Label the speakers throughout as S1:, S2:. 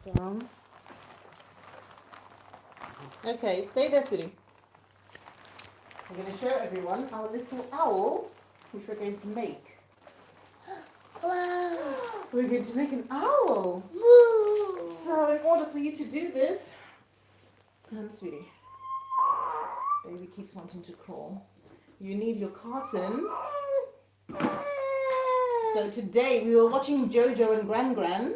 S1: down. Okay, stay there, sweetie. We're going to show everyone our little owl, which we're going to make.
S2: Wow.
S1: We're going to make an owl.
S2: Woo.
S1: So in order for you to do this, sweetie, baby keeps wanting to crawl. You need your carton. So today we were watching Jojo and Gran,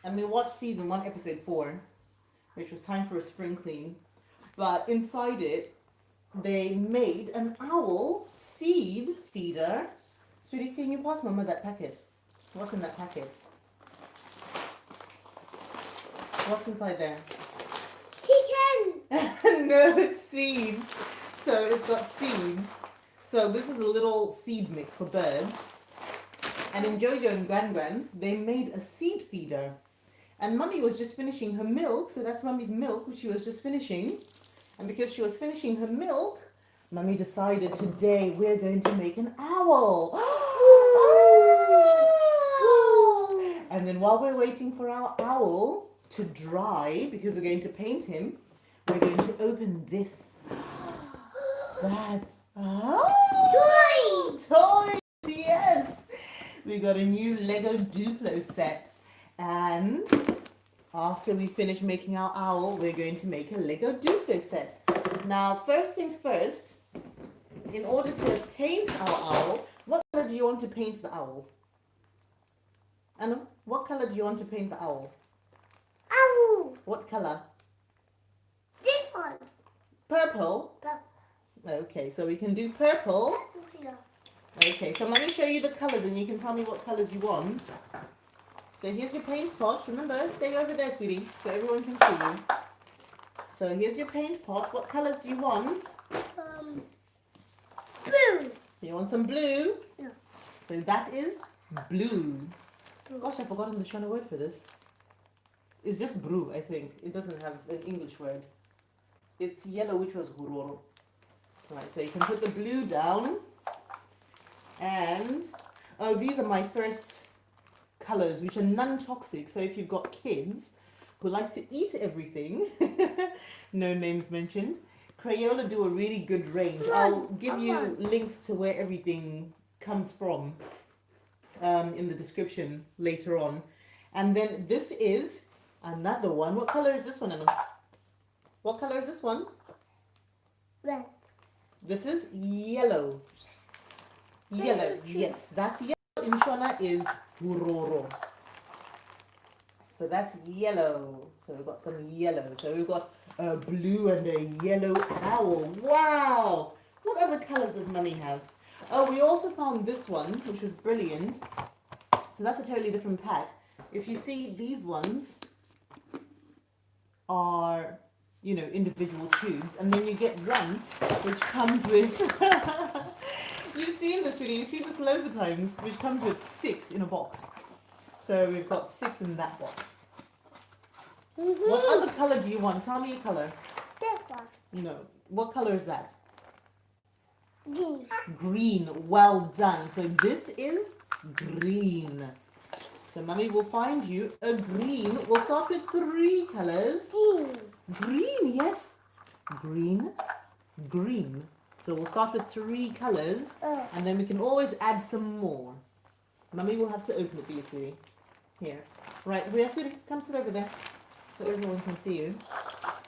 S1: and we watched season 1, episode 4, which was time for a spring clean. But inside it, they made an owl seed feeder. Sweetie, can you pass Mama that packet? What's in that packet? What's inside there?
S2: Chicken.
S1: No, it's seeds. So it's got seeds. So this is a little seed mix for birds. And in Jojo and Gran, they made a seed feeder. And Mummy was just finishing her milk. So that's Mummy's milk, which she was just finishing. And because she was finishing her milk, Mummy decided today we're going to make an owl. And then while we're waiting for our owl to dry, because we're going to paint him, we're going to open this. That's toy. Yes, we got a new Lego Duplo set, and after we finish making our owl, we're going to make a Lego Duplo set. Now, first things first, in order to paint our owl, what color do you want to paint the owl? Anna, what color do you want to paint the owl?
S2: Owl.
S1: What color?
S2: This one.
S1: Purple.
S2: Purple.
S1: Okay, so we can do purple. Okay, so let me show you the colors and you can tell me what colors you want. So here's your paint pot. Remember, stay over there, sweetie, so everyone can see you. So here's your paint pot. What colors do you want?
S2: Blue.
S1: You want some blue?
S2: Yeah.
S1: So that is blue. Gosh, I've forgotten the Shona word for this. It's just brew, I think. It doesn't have an English word. It's yellow, which was huroro. Right, so you can put the blue down. And, oh, these are my first colors, which are non-toxic. So if you've got kids who like to eat everything, no names mentioned, Crayola do a really good range. I'll give you links to where everything comes from in the description later on. And then this is another one. What color is this one, Anna? What color is this one?
S2: Red.
S1: This is yellow. Yellow, yes, that's yellow. In Shona is huroro. So that's yellow. So we've got some yellow. So we've got a blue and a yellow owl. Wow! What other colors does Mummy have? Oh, we also found this one, which was brilliant. So that's a totally different pack. If you see, these ones are, you know, individual tubes. And then you get one, which comes with... You've seen this video, you've seen this loads of times, which comes with 6 in a box. So we've got 6 in that box. What other color do you want? Tell me your color.
S2: This one.
S1: No. What color is that?
S2: Green.
S1: Green. Well done. So this is green. So Mummy will find you a green. We'll start with 3 colors.
S2: Green.
S1: Green, yes. Green. Green. So we'll start with 3 colors, and then we can always add some more. Mummy will have to open it for you, sweetie. Here. Right, here, sweetie, come sit over there so everyone can see you.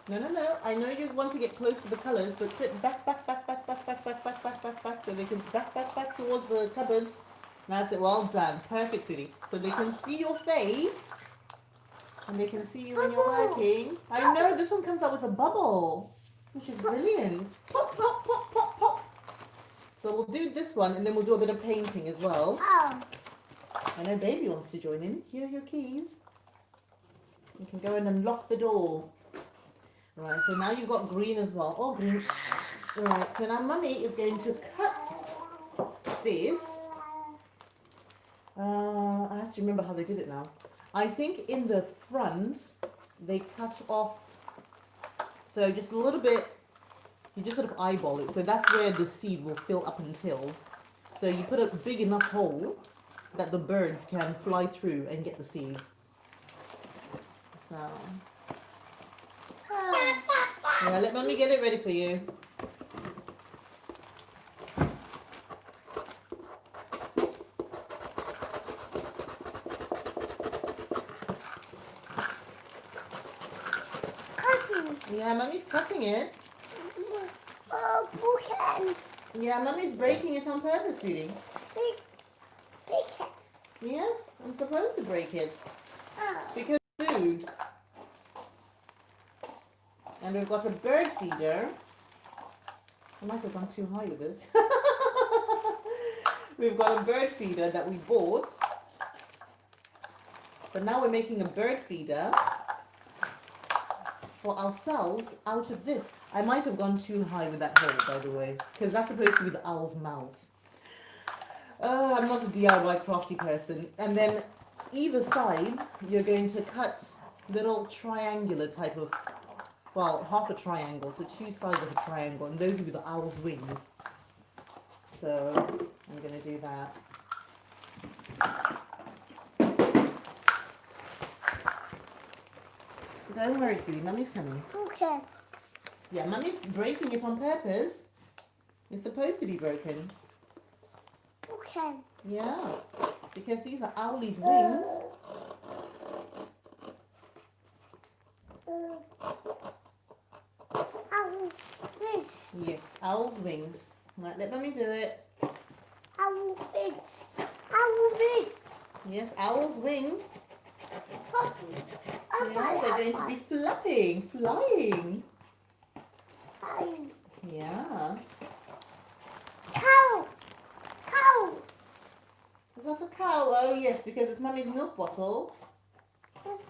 S1: No, no, no. I know you want to get close to the colors, but sit back, so they can back towards the cupboards. That's it. Well done. Perfect, sweetie. So they can see your face, and they can see you when you're working. I know, this one comes out with a bubble, which is brilliant. Pop, pop, pop, pop, pop. So we'll do this one, and then we'll do a bit of painting as well.
S2: Oh.
S1: I know Baby wants to join in. Here are your keys. You can go in and lock the door. Right, so now you've got green as well. Oh, green. Right, so now Mummy is going to cut this. I have to remember how they did it now. I think in the front, they cut off, so just a little bit, you just sort of eyeball it. So that's where the seed will fill up until. So you put a big enough hole that the birds can fly through and get the seeds. So,
S2: Oh.
S1: yeah, let mommy get it ready for you.
S2: Cutting.
S1: Yeah, mommy's cutting it.
S2: Oh, broken.
S1: Yeah, mommy's breaking it on purpose, sweetie.
S2: Big cat.
S1: Yes, I'm supposed to break it.
S2: Oh.
S1: Because food. And we've got a bird feeder. I might have gone too high with this. We've got a bird feeder that we bought. But now we're making a bird feeder for ourselves out of this. I might have gone too high with that hole, by the way. Because that's supposed to be the owl's mouth. I'm not a DIY crafty person. And then either side, you're going to cut little triangular type of, well, half a triangle, so two sides of a triangle, and those will be the owl's wings. So I'm going to do that. Don't worry, sweetie, mummy's coming.
S2: Okay.
S1: Yeah, mummy's breaking it on purpose. It's supposed to be broken.
S2: Okay.
S1: Yeah, because these are owlie's wings.
S2: This.
S1: Yes, owl's wings. Right, let mommy do it.
S2: This. This.
S1: Yes, owl's wings.
S2: Puffy.
S1: Yeah, they're going to be flapping, flying. Yeah.
S2: Cow. Cow.
S1: Is that a cow? Oh yes, because it's mummy's milk bottle.
S2: Bucket.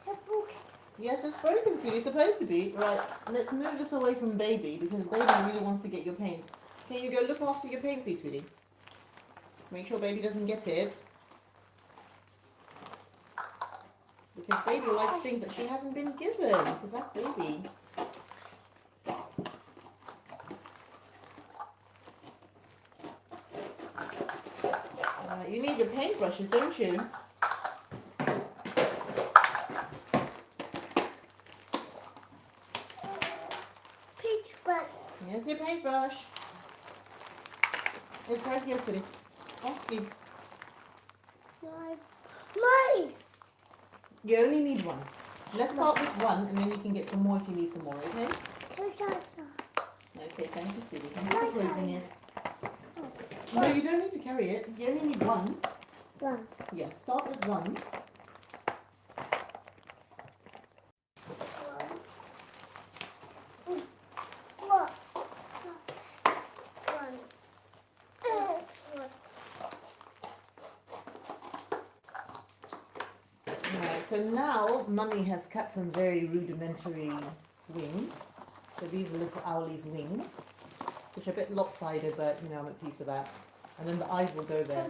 S2: The bucket.
S1: Yes, it's broken, sweetie. It's supposed to be. Right, let's move this away from baby because baby really wants to get your paint. Can you go look after your paint, please, sweetie? Make sure baby doesn't get it. Because baby likes things that she hasn't been given. Because that's baby. You need your paintbrushes, don't you?
S2: Paintbrush.
S1: Here's your paintbrush. It's right here, sweetie. Off you.
S2: Mine.
S1: You only need one. Let's start with one and then you can get some more if you need some more, okay? Okay, thank you, sweetie. Thank you for closing it. No, you don't need to carry it. You only need one.
S2: One.
S1: Yeah, start with one.
S2: What?
S1: Alright, so now mummy has cut some very rudimentary wings. So these are little owlie's wings, which are a bit lopsided, but you know, I'm at peace with that. And then the eyes will go there.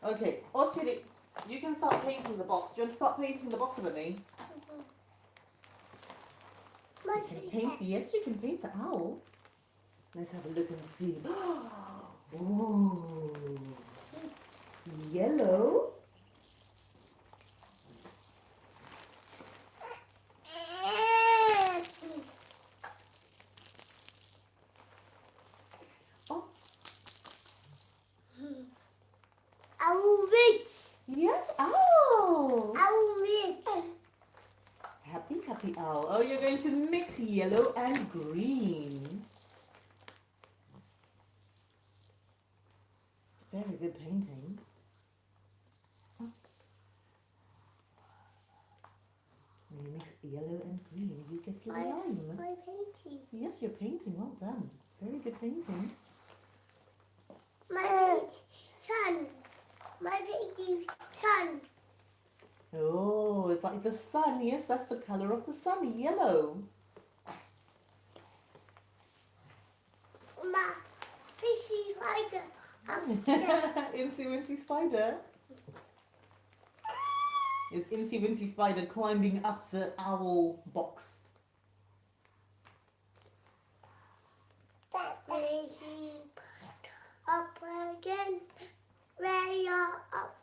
S1: Okay, Osiri, you can start painting the box. Do you want to start painting the box with me? You can paint, yes, you can paint the owl. Let's have a look and see. Oh, yellow. Oh,
S2: Owl rich.
S1: yes, owl.
S2: Owl rich.
S1: Happy, happy owl. Oh, you're going to mix yellow and green. Very good painting. When you mix yellow and green, you get your lime.
S2: My painting.
S1: Yes, you're painting. Well done. Very good painting.
S2: My painting. Sun. My painting. Sun.
S1: Oh, it's like the sun. Yes, that's the colour of the sun. Yellow.
S2: My fishy spider.
S1: Incy Wincy Spider. Is Incy Wincy Spider climbing up the owl box?
S2: Fishy up again. Ready up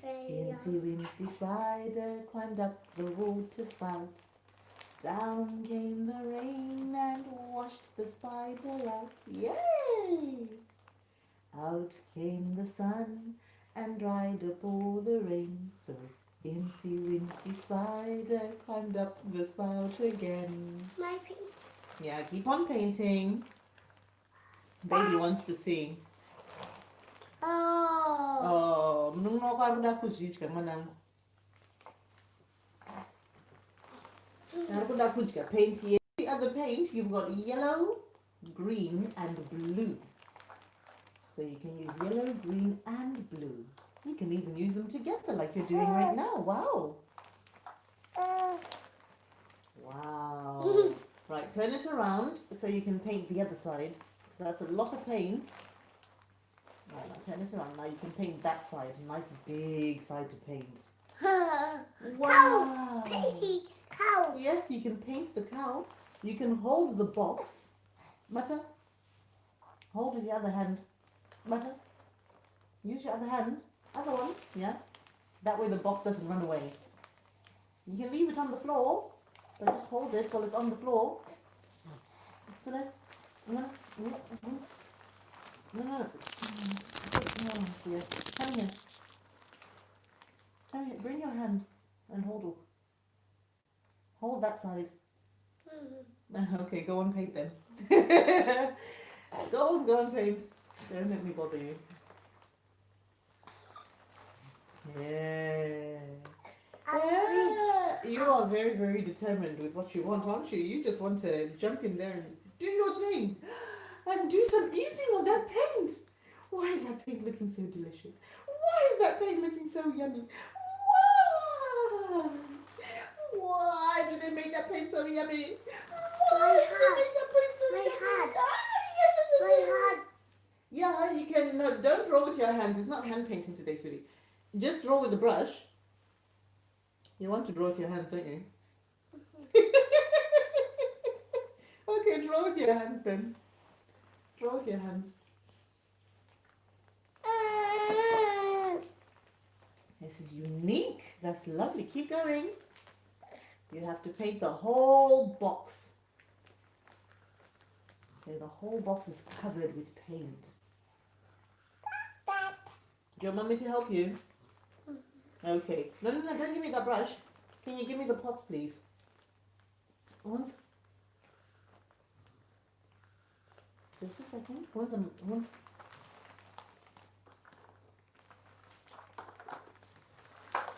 S1: Incy Wincy Spider climbed up the water spout. Down came the rain and washed the spider out. Yay! Out came the sun and dried up all the rain. So Incy Wincy Spider climbed up the spout again.
S2: My pink.
S1: Yeah, keep on painting. Baby wants to sing.
S2: Oh.
S1: Oh, mnonokwakuda kuzvidya mwanangu. Narukuda kudya paint here. The other paint, you've got yellow, green, and blue. So you can use yellow, green, and blue. You can even use them together like you're doing right now. Wow. Wow. Right, turn it around so you can paint the other side. So that's a lot of paint. Right, now turn it around. Now you can paint that side. Nice big side to paint. Wow.
S2: Painty cow.
S1: Yes, you can paint the cow. You can hold the box. Butter. Hold with the other hand. Butter. Use your other hand. Other one. Yeah. That way the box doesn't run away. You can leave it on the floor. But just hold it while it's on the floor. So let's... No. Dear. Come here. Come here. Bring your hand and hold it. Hold that side. Okay, go on paint then. Go on paint. Don't let me bother you. Yeah. You are very, very determined with what you want, aren't you? You just want to jump in there and do your thing. And do some eating of that paint. Why is that paint looking so delicious? Why is that paint looking so yummy? Why? Why do they make that paint so yummy? Why do they make that paint so yummy?
S2: My hat.
S1: Yeah, you can. No, don't draw with your hands. It's not hand painting today, sweetie. Just draw with the brush. You want to draw with your hands, don't you? Okay, draw with your hands then. Draw with your hands. This is unique. That's lovely. Keep going. You have to paint the whole box. Okay, the whole box is covered with paint. Do you want me to help you? Okay. No, don't give me that brush. Can you give me the pots, please? Once. Just a second. Once.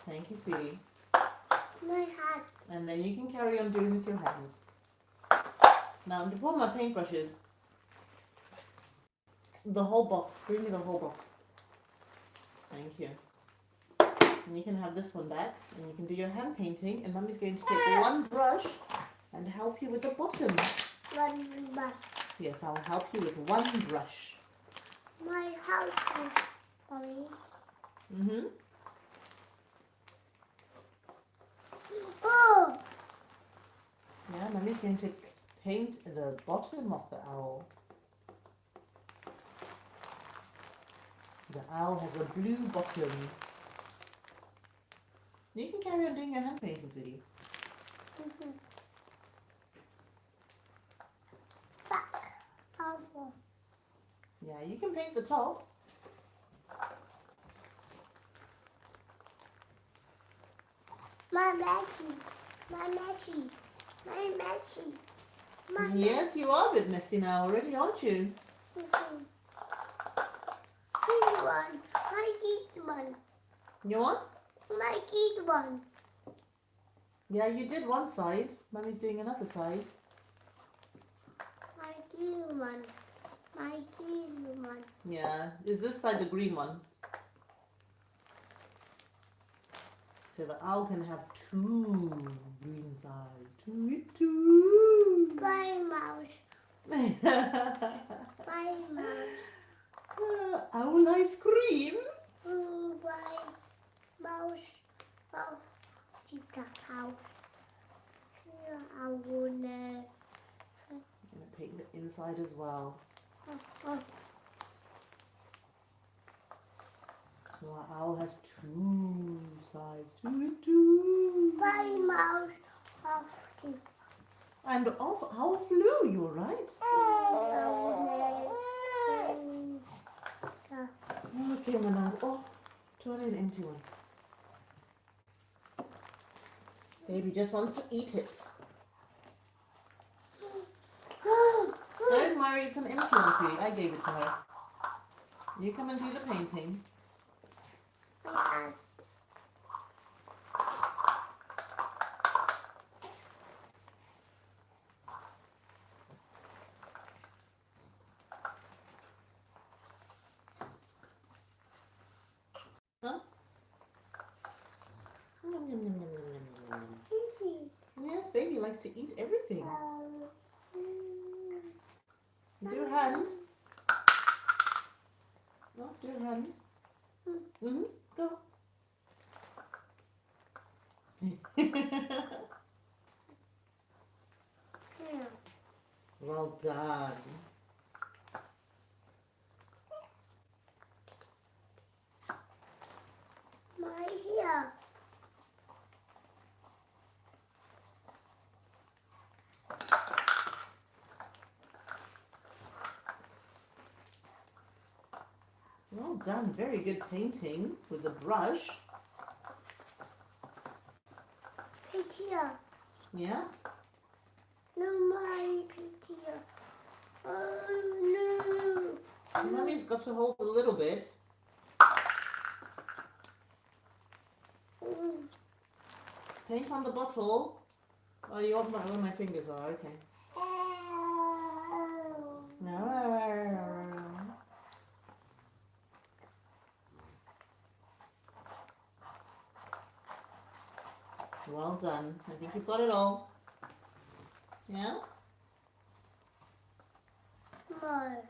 S1: Thank you, sweetie.
S2: My hat.
S1: And then you can carry on doing with your hands. Now, to pour my paintbrushes, the whole box. Bring me the whole box. Thank you. And you can have this one back, and you can do your hand painting. And Mummy's going to take one brush and help you with the bottom.
S2: One brush.
S1: Yes, I'll help you with one brush.
S2: My house, Mommy.
S1: Mm-hmm.
S2: Oh!
S1: Yeah, Mummy's going to paint the bottom of the owl. The owl has a blue bottom. You can carry on doing your hand painting, sweetie.
S2: Fuck. Powerful.
S1: Yeah, you can paint the top.
S2: My Messi. My Messi. My Messi. My
S1: Yes, you are a bit messy now already, aren't you?
S2: Green one. My green one.
S1: You what?
S2: My green one.
S1: Yeah, you did one side. Mummy's doing another side.
S2: My green one. My green one.
S1: Yeah. Is this side the green one? So the owl can have two green sides. Two.
S2: My mouse. My mouse.
S1: Owl ice cream.
S2: My mouse. Oh, chica cow. I wanna.
S1: I'm going to paint the inside as well. So our owl has two sides. Two.
S2: My mouth off to
S1: And off owl flew, you're right. Okay, Manang. Oh, do an empty one. Baby just wants to eat it. Don't worry, it's an empty one, sweetie. I gave it to her. You come and do the painting. Huh? Yum, yum, yum, yum, yum, yum, yum. Yes, baby likes to eat everything. Do hand. No, do hand. Mm-hmm. Go. Well done.
S2: My here.
S1: Well done. Very good painting with the brush.
S2: Right here.
S1: Yeah?
S2: No, my here. Oh no.
S1: Mummy's got to hold a little bit. Paint on the bottle. Oh, you want where my fingers are? Okay. No. Well done. I think you've got it all. Yeah?
S2: More.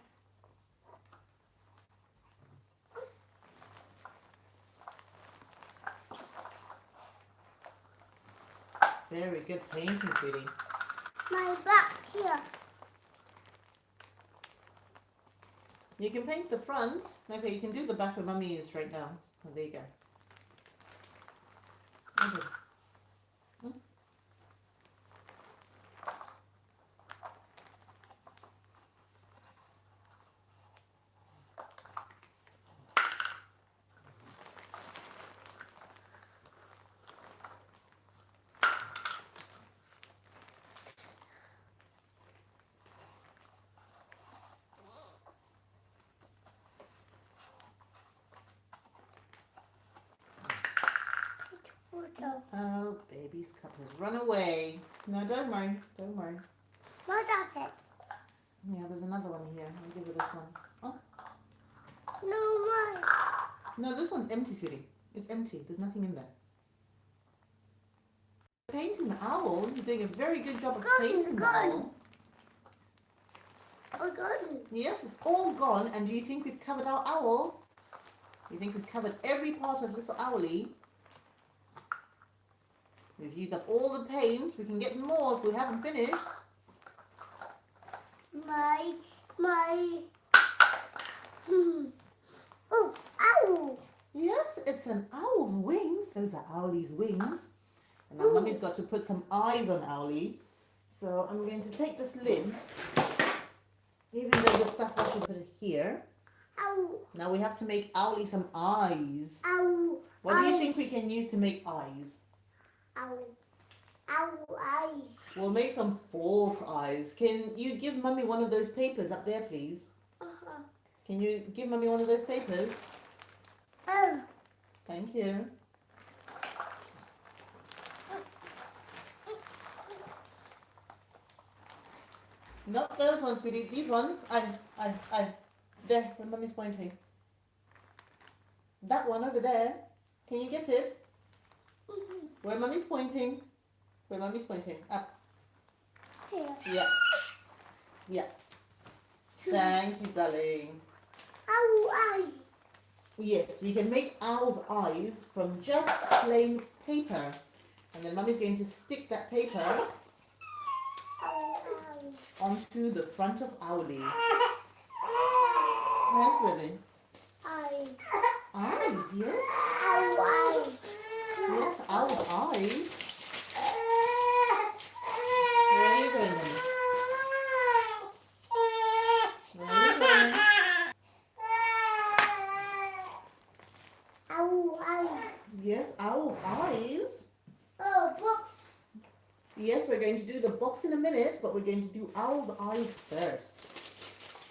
S1: Very good painting, sweetie.
S2: My back here.
S1: You can paint the front. Okay, you can do the back where Mummy is right now. Oh, there you go. Okay. Oh, baby's cup has run away. No, don't worry. Don't worry.
S2: What is it?
S1: Yeah, there's another one here. I'll give her this one. Oh,
S2: No, mine.
S1: no, this one's empty, sweetie. It's empty. There's nothing in there. Painting the owl. You're doing a very good job of painting the owl.
S2: Oh, good.
S1: Yes, it's all gone. And do you think we've covered our owl? You think we've covered every part of little owlie? We've used up all the paint. We can get more if we haven't finished.
S2: My. Oh, owl.
S1: Yes, it's an owl's wings. Those are Owlie's wings. And now Mummy's got to put some eyes on Owlie. So I'm going to take this lid, even though the stuff wash is put it here.
S2: Owl.
S1: Now we have to make Owlie some eyes.
S2: Owl.
S1: What do you think we can use to make eyes?
S2: Owl. Owl eyes.
S1: We'll make some false eyes. Can you give Mummy one of those papers up there, please? Can you give Mummy one of those papers?
S2: Oh.
S1: Thank you. Not those ones, sweetie. These ones. There, where Mummy's pointing. That one over there. Can you get it? Where Mummy's pointing. Where Mummy's pointing. Up.
S2: Here.
S1: Yeah. Yeah. Thank you, darling.
S2: Owl eyes.
S1: Yes, we can make owl's eyes from just plain paper. And then Mummy's going to stick that paper
S2: Owl eyes.
S1: onto the front of Owlie. Yes, baby.
S2: Eyes.
S1: Eyes, yes.
S2: Owl.
S1: Yes, owl's eyes. Where are you going, Mummy? Where are you going?
S2: Owl.
S1: Yes, owl's eyes.
S2: Oh, books.
S1: Yes, we're going to do the box in a minute, but we're going to do owl's eyes first.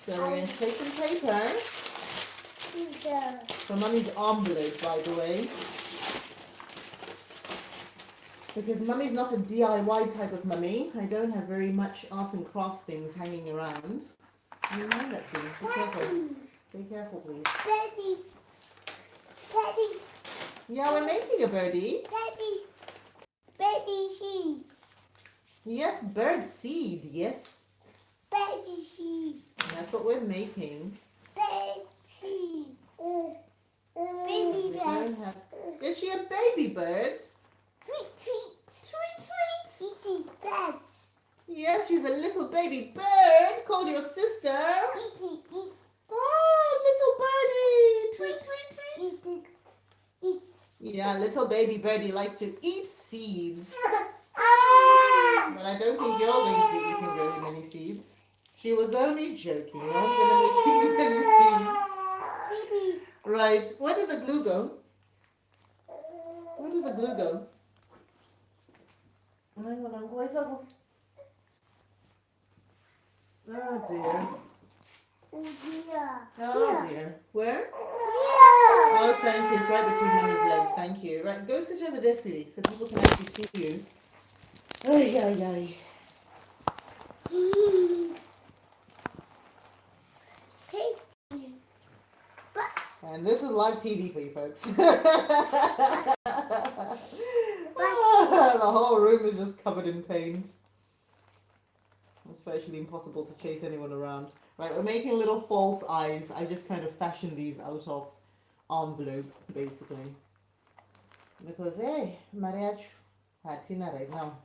S1: So we're going to take some paper for Mummy's envelope, by the way. Because Mummy's not a DIY type of mummy. I don't have very much arts and crafts things hanging around. You mind that thing? Be careful. Be careful, please.
S2: Daddy. Daddy.
S1: Yeah, we're making a birdie.
S2: Daddy. Daddy seed.
S1: Yes, bird seed, yes.
S2: Daddy seed.
S1: That's what we're making.
S2: Daddy seed.
S1: We
S2: Baby
S1: don't
S2: bird.
S1: have- Is she a baby bird?
S2: Tweet, tweet.
S1: Tweet, tweet.
S2: Easy birds.
S1: Yes, she's a little baby bird called your sister.
S2: Easy, easy.
S1: Oh, little birdie. Tweet, tweet, tweet.
S2: Eat.
S1: Yeah, little baby birdie likes to eat seeds. But I don't think you're going to be eating very many seeds. She was only joking. No one's going to make you eat any seeds.
S2: Baby.
S1: Right, where did the glue go? Where did the glue go? Hang on, where's that one? Oh dear.
S2: Oh dear.
S1: Oh dear. Where?
S2: Here.
S1: Oh, thank you. It's right between Mummy's legs. Thank you. Right, go sit over there, sweetie, so people can actually see you. Ay, ay, ay.
S2: Tasty. But
S1: And this is live TV for you folks. The whole room is just covered in paint. It's virtually impossible to chase anyone around. Right, we're making little false eyes. I just kind of fashioned these out of envelope, basically. Because, hey, mariachi, Hatina right now.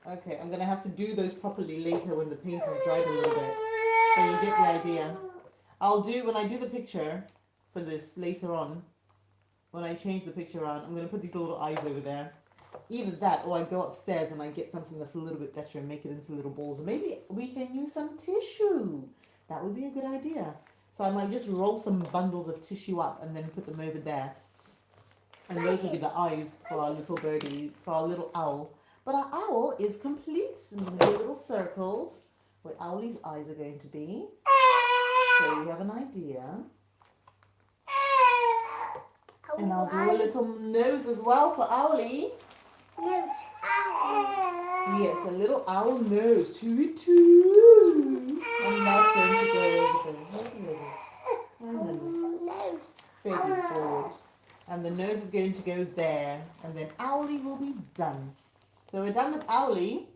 S1: Okay, I'm going to have to do those properly later when the paint has dried a little bit. So you get the idea. When I do the picture for this later on, when I change the picture around, I'm going to put these little eyes over there. Either that or I go upstairs and I get something that's a little bit better and make it into little balls. Or maybe we can use some tissue. That would be a good idea. So I might just roll some bundles of tissue up and then put them over there. And those will be the eyes for our little birdie, for our little owl. But our owl is complete. I'm going to do little circles where Owlie's eyes are going to be. So we have an idea. And I'll do a little nose as well for Owlie.
S2: no.
S1: Yes, a little owl nose. Toot toot. And that's going to go over there. Where's the little?
S2: No.
S1: Baby's bored. And the nose is going to go there. And then Owlie will be done. So we're done with Owlie.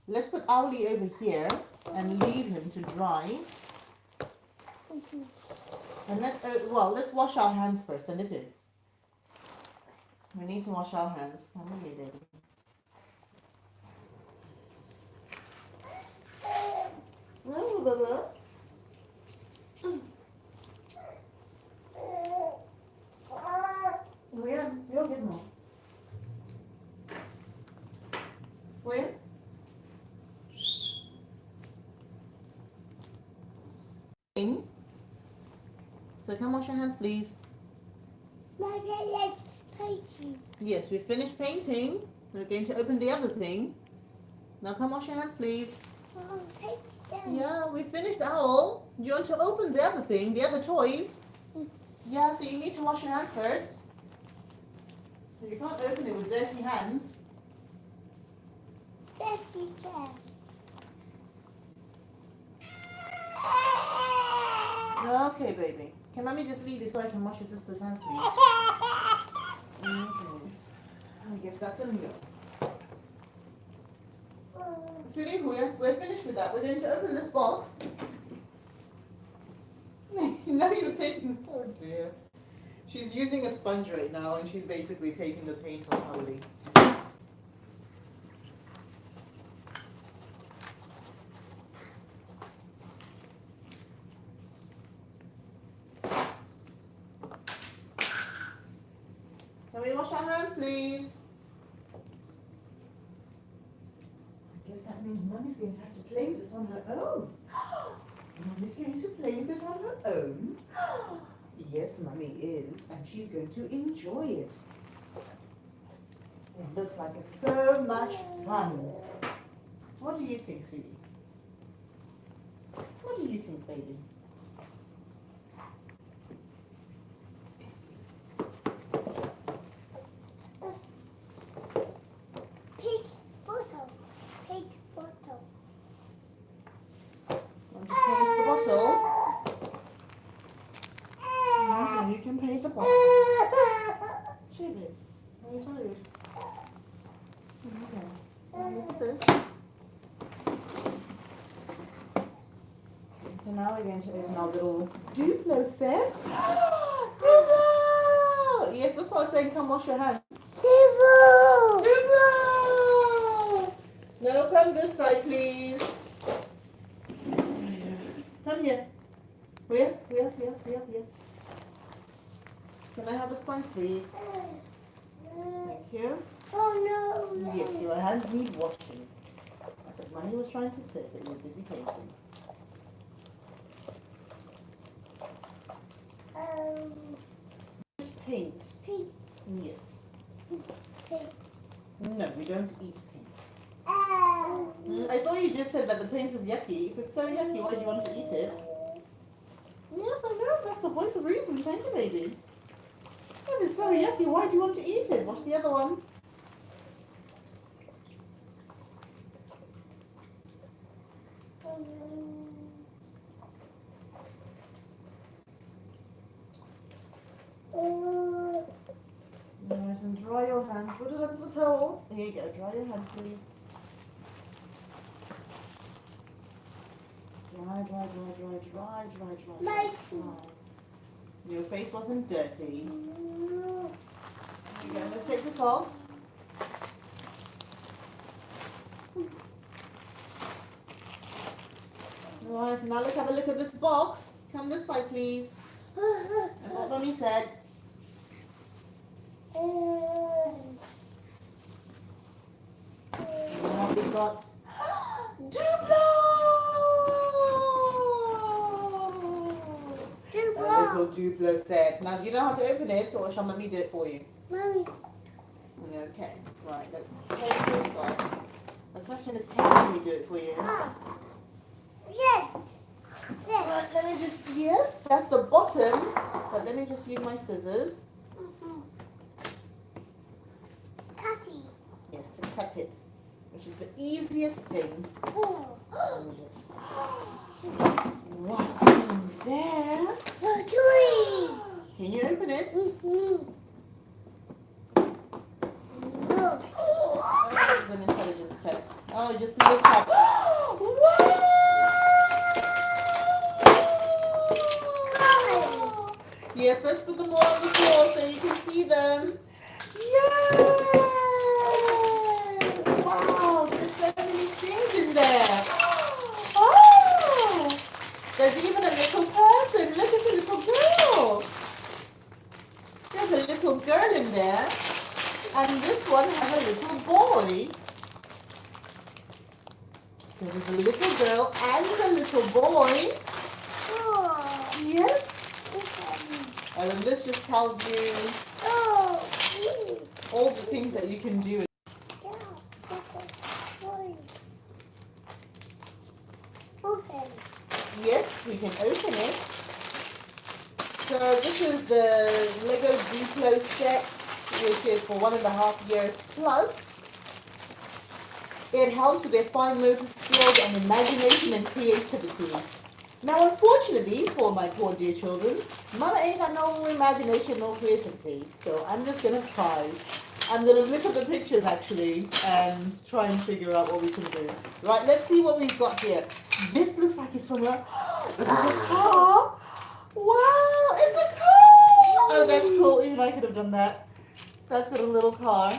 S1: Let's put Owlie over here and leave him to dry. And let's wash our hands first, isn't it? We need to wash our hands. Come here, baby. Where? Your gizmo. Where? So come wash your hands, please.
S2: Let's paint.
S1: Yes, we've finished painting. We're going to open the other thing. Now come wash your hands, please. Yeah, we finished Owl. Do you want to open the other thing, the other toys? Yeah, so you need to wash your hands first. You can't open it with dirty hands.
S2: Daddy said.
S1: Okay, baby. Can Mommy just leave you so I can wash your sister's hands, please? Okay. I guess that's a no. Sweetie, we're finished with that. We're going to open this box. Now you're taking... Oh dear. She's using a sponge right now and she's basically taking the paint off Owlie. Can we wash our hands, please? I guess that means Mummy's going to have to play with this on her own. Mummy's going to play with it on her own. Yes, Mummy is, and she's going to enjoy it. It looks like it's so much fun. What do you think, sweetie? What do you think, baby?
S2: Pink bottle. Pink bottle.
S1: Want to paint the bottle? And you can paint the bottle. Chibi, are you tired? Okay. Look at this. So now we're going to open our little Duplo set. Duplo! Yes, that's what I was saying. Come wash your hands.
S2: Duplo!
S1: Duplo! No, come this side, please. Come here. Here. Can I have a sponge, please? Thank you.
S2: Oh no.
S1: Yes, your hands need washing. That's what Money was trying to say, but you were busy painting. Just paint.
S2: Pink.
S1: Yes.
S2: Pink.
S1: No, we don't eat paint. I thought you just said that the paint is yucky. If it's so yucky, why do you want to eat it? Yes, I know. That's the voice of reason. Thank you, baby. If it's so yucky, why do you want to eat it? What's the other one? Nice, and dry your hands. Put it under the towel. Here you go. Dry your hands, please. Dry.
S2: My-
S1: Your face wasn't dirty. Here you go. Let's take this off. Right, so now let's have a look at this box. Come this side, please. And what Mummy said. Now we've got Duplo! Little Duplo set. Now, do you know how to open it, or shall Mummy do it for you?
S2: Mommy.
S1: Okay, right, let's take this off. The question is, can Mummy do it for you?
S2: Yes.
S1: Right, let me just, yes, that's the bottom, but let me just use my scissors.
S2: Cutty.
S1: Yes, to cut it, which is the easiest thing. Let me just, what's in there?
S2: Tree.
S1: Can you open it?
S2: No.
S1: Oh, this is an intelligence test. Oh, it just lifts up. Wow! Yes, let's put them all on the floor so you can see them. Yay! Wow, there's so many things in there. Oh! There's even a little person. Look at the little girl. There's a little girl in there. And this one has a little boy. So there's a little girl and a little boy. Yes. And then this just tells you all the things that you can do.
S2: Open.
S1: Yes, we can open it. So this is the Lego Duplo set, which is for 1.5 years plus. It helps with their fine motor skills and imagination and creativity. Now, unfortunately, for my poor dear children, Mama ain't got no imagination, no creativity. So I'm just going to try. I'm going to look at the pictures, actually, and try and figure out what we can do. Right, let's see what we've got here. This looks like it's from a... This is a car. Wow, it's a car. Oh, that's cool. Even I could have done that. That's got a little car.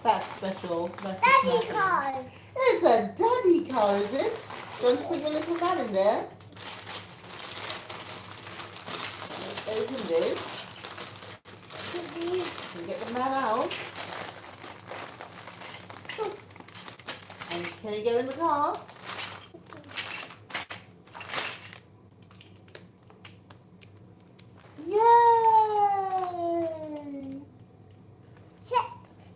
S1: That's special. That's just
S2: Daddy
S1: nothing.
S2: car.
S1: It's a daddy car, is it? Don't you put your little man in there? Let's open this. Can you go in the car? Yay!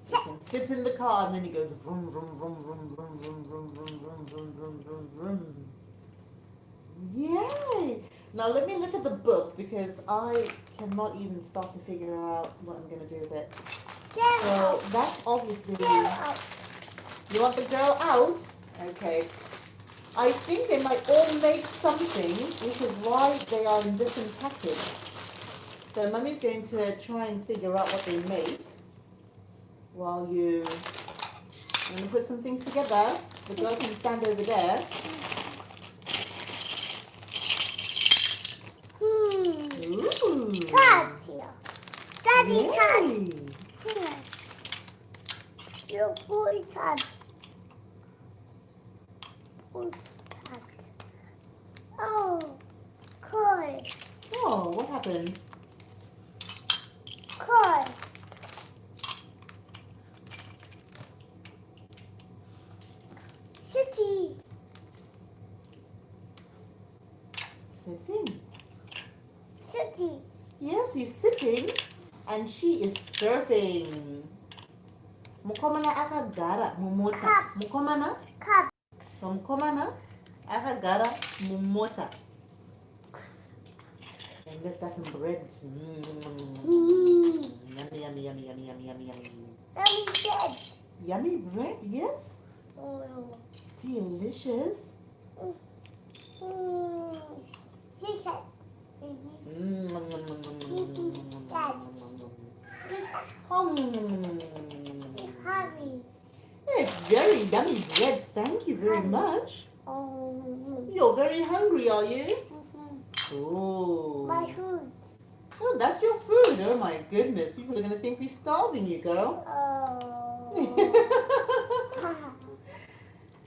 S1: You can sit in the car and then he goes vroom, vroom, vroom, vroom, vroom, vroom, vroom, vroom, vroom, vroom, vroom, vroom, vroom. Yay! Now let me look at the book because I cannot even start to figure out what I'm going to do with it. So that's obviously... You want the girl out? Okay. I think they might all make something, which is why they are in different packets. So Mummy's going to try and figure out what they make while you... I'm going to put some things together. The girl can stand over there. Ooh.
S2: Daddy,
S1: Yay.
S2: here. Your boy cat. Oh, car.
S1: Oh, what happened?
S2: Car. City.
S1: Sitting.
S2: City.
S1: Yes, he's sitting and she is surfing. Mukomana akagara mumota.
S2: Cups.
S1: Mukomana?
S2: Cup.
S1: So mukomana akagara mumota. And let that some bread. Yummy, yummy, yummy, yummy, yummy, yummy, yummy.
S2: Mommy dead.
S1: Yummy bread, yes.
S2: Oh.
S1: Delicious.
S2: Chicken. Harry.
S1: It's very yummy bread. Thank you very much.
S2: Oh.
S1: You're very hungry, are you? Oh.
S2: My food.
S1: Oh, that's your food. Oh my goodness. People are going to think we're starving you, girl.
S2: Oh.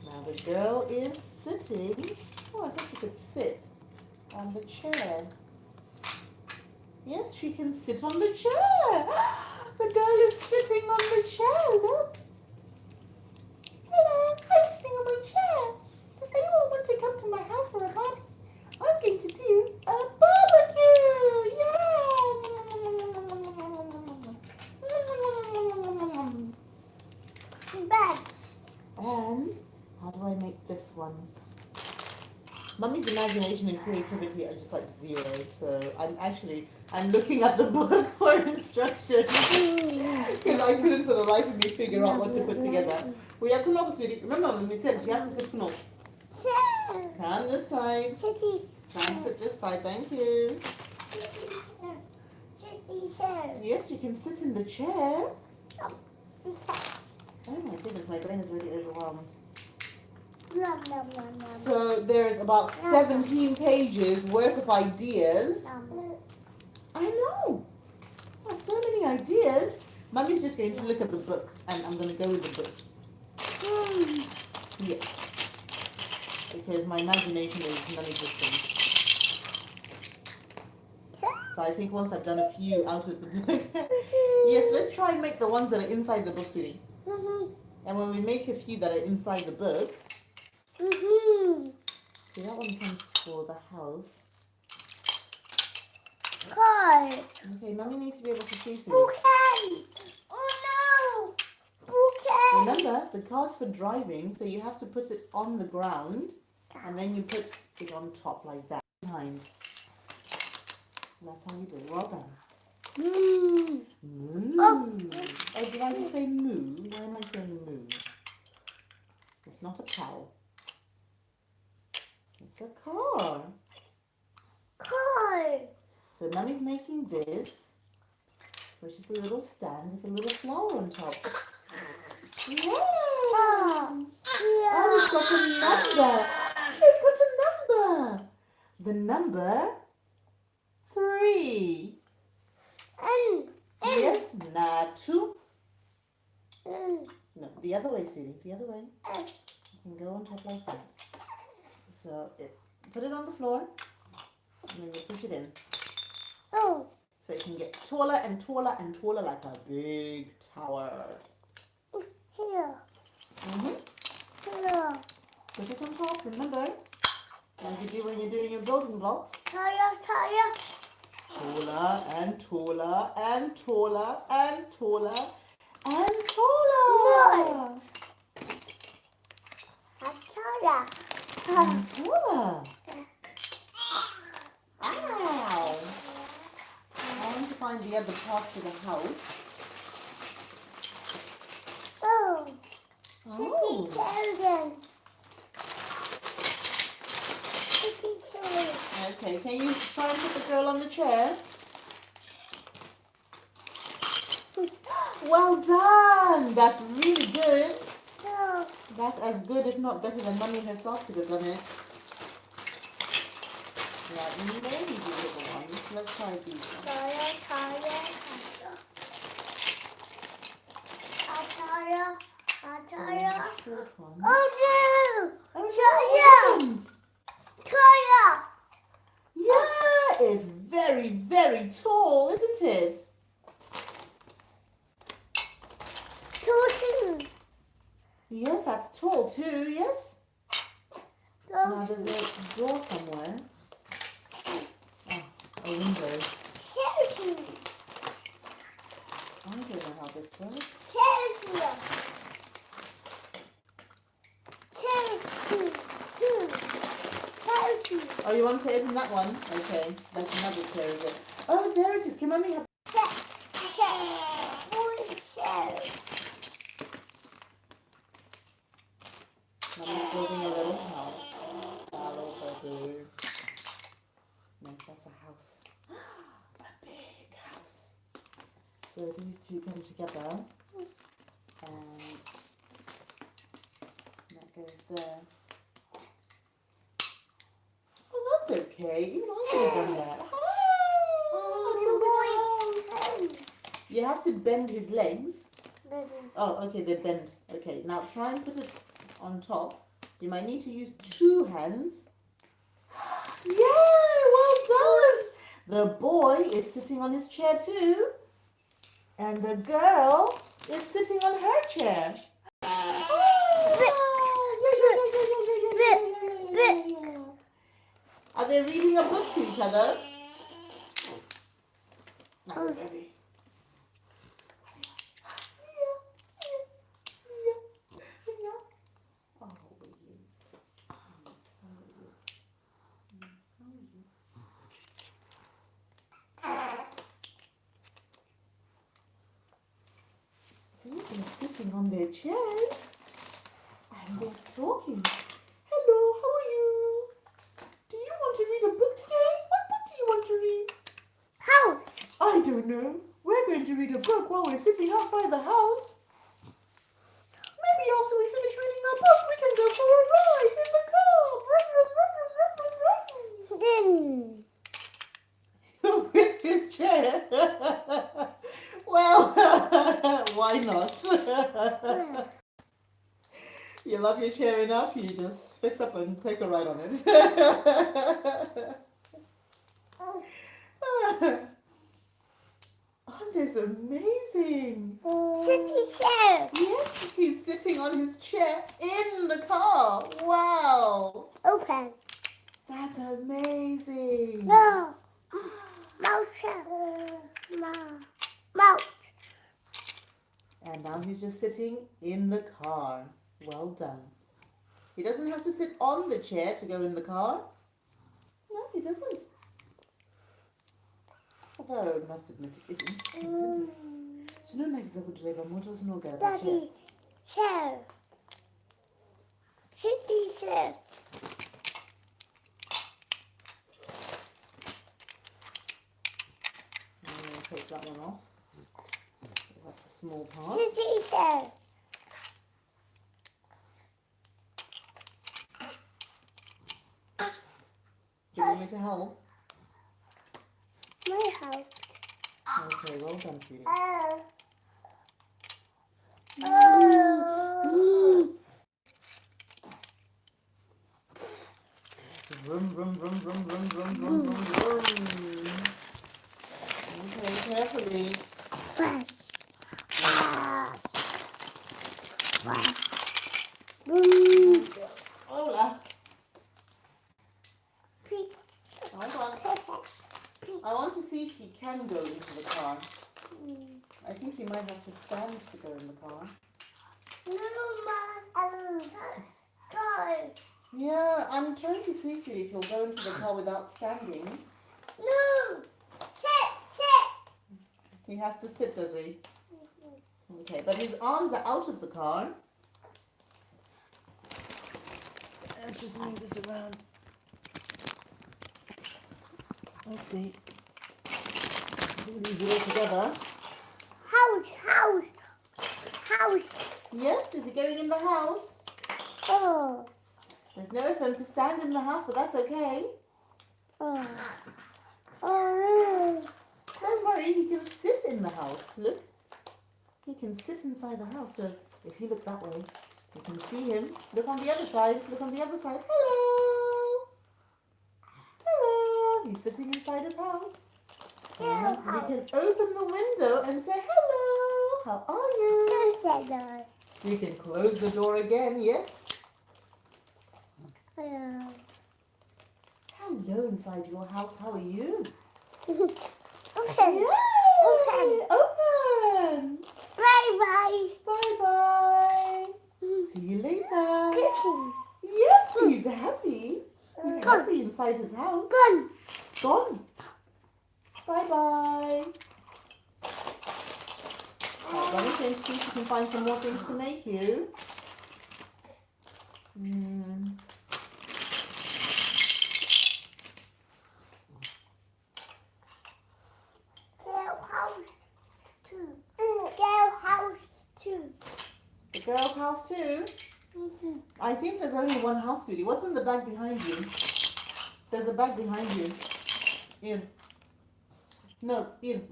S1: Now the girl is sitting. Oh, I thought she could sit on the chair. Yes, she can sit on the chair. The girl is sitting on the chair. Look. Hello, I'm sitting on my chair. Does anyone want to come to my house for a party? I'm going to do a barbecue. Yeah.
S2: Beds.
S1: And how do I make this one? Mummy's imagination and creativity are just like zero. So I'm looking at the book for instructions because I couldn't for the life of me figure out what to put together. We are kuno, sweetie. Remember when we said you have to sit kuno?
S2: Chair.
S1: Come this side.
S2: City.
S1: Come sit this side. Thank you.
S2: City chair.
S1: Yes, you can sit in the chair.
S2: Oh,
S1: Oh my goodness, my brain is really overwhelmed.
S2: Nom, nom, nom, nom.
S1: So there's about 17 pages worth of ideas.
S2: Nom.
S1: I know. There's so many ideas. Mummy's just going to look at the book and I'm going to go with the book. Yes. Because my imagination is non-existent. So I think once I've done a few out of the book. Yes, let's try and make the ones that are inside the book, sweetie. And when we make a few that are inside the book, see that one comes for the house.
S2: Car.
S1: Okay, Mummy needs to be able to see, sweetie.
S2: Bouquet. Oh no. Bouquet.
S1: Remember, the car's for driving, so you have to put it on the ground and then you put it on top like that. Behind. That's how you do it. Well done. Moo. Oh, did I just say moo? Why am I saying moo? It's not a cow. It's a car.
S2: Car.
S1: So Mummy's making this, which is a little stand with a little flower on top. Yeah.
S2: Oh,
S1: Oh, it's got a number. It's got a number. The number 3. Yes, not 2. No, the other way, sweetie. The other way. You can go on top like that. So put it on the floor, and then you push it in.
S2: Oh.
S1: So it can get taller and taller and taller like a big tower.
S2: Here.
S1: Mm-hmm.
S2: Here.
S1: off, remember? Like you do when you're doing your building blocks.
S2: Taller.
S1: Taller and taller and taller and taller and taller.
S2: Taller.
S1: And taller. Ow! I want to find the other part to the house.
S2: Oh.
S1: Oh.
S2: Children.
S1: Okay, can you try and put the girl on the chair? Well done! That's really good.
S2: No.
S1: That's as good, if not better, than Mummy herself could have done it. Yeah, maybe the little ones. Let's try these ones.
S2: Taller.
S1: Short one.
S2: Oh no!
S1: Oh, what happened?
S2: Taller.
S1: Yeah, it's very, very tall, isn't it?
S2: Tall.
S1: Yes, that's tall too, yes? Now there's a door somewhere. Oh, a window. I don't know how this works. Oh, you want to open that one? Okay, that's another chair, is it? Oh, there it is. Can Mummy have... Mummy's building a little house. Hello, baby. No, that's a house. A big house. So these two come together. And that goes there. Oh, that's okay. Even I could have done that. You have to bend his legs. Oh, okay, they're bent. Okay, now try and put it on top. You might need to use 2 hands. Yeah, well done. The boy is sitting on his chair too. And the girl is sitting on her chair. Are they reading a book to each other? No, baby. See, they're sitting on their chairs and they're talking. Hello, how are you? Do you want to read a book today? What book do you want to read?
S2: How?
S1: I don't know. We're going to read a book while we're sitting outside the house. Maybe after we finish reading our book, we can go for a ride in the car. With his chair. Well, why not? You love your chair enough, you just fix up and take a ride on it. Oh, this is amazing.
S2: Sitting chair.
S1: Yes, he's sitting on his chair in the car. Wow.
S2: Open.
S1: That's amazing.
S2: No. Mouse chair. Mouse.
S1: And now he's just sitting in the car. Well done. He doesn't have to sit on the chair to go in the car. No, he doesn't. Although, I must admit, it is interesting, isn't it? Je non exaggerava molto sono gara da chair.
S2: Daddy, chair. Sitting chair.
S1: I'm going to take that one off. So that's the small part.
S2: Sitting chair.
S1: Do you want me to help?
S2: My house.
S1: Okay, well done, sweetie. Vroom, vroom, vroom, vroom, vroom, vroom, vroom, vroom, vroom. Okay, carefully.
S2: Flash.
S1: Hola. can go into the car. I think you might have to stand to go in the car. Yeah, I'm trying to see, sweetie, if you'll go into the car without standing.
S2: No! Sit!
S1: He has to sit, does he? Okay, but his arms are out of the car. Let's just move this around. Let's see. These are all together.
S2: House!
S1: Yes, is he going in the house?
S2: Oh!
S1: There's no for him to stand in the house, but that's okay.
S2: Oh!
S1: Don't worry, he can sit in the house. Look. He can sit inside the house. So if you look that way, you can see him. Look on the other side. Look on the other side. Hello. Hello. He's sitting inside his house. And we can open the window and say, hello. How are you? We can close the door again. Yes. Hello inside your house. How are you?
S2: Okay.
S1: Yay!
S2: Okay.
S1: Open.
S2: Bye.
S1: Bye. See you later.
S2: Cooking.
S1: Yes, he's happy. He's happy inside his house. Gone. Bye. Right, let me see if you can find some more things to make you. The girl's house too? I think there's only one house, sweetie. What's in the bag behind you? There's a bag behind you. Here. No, here.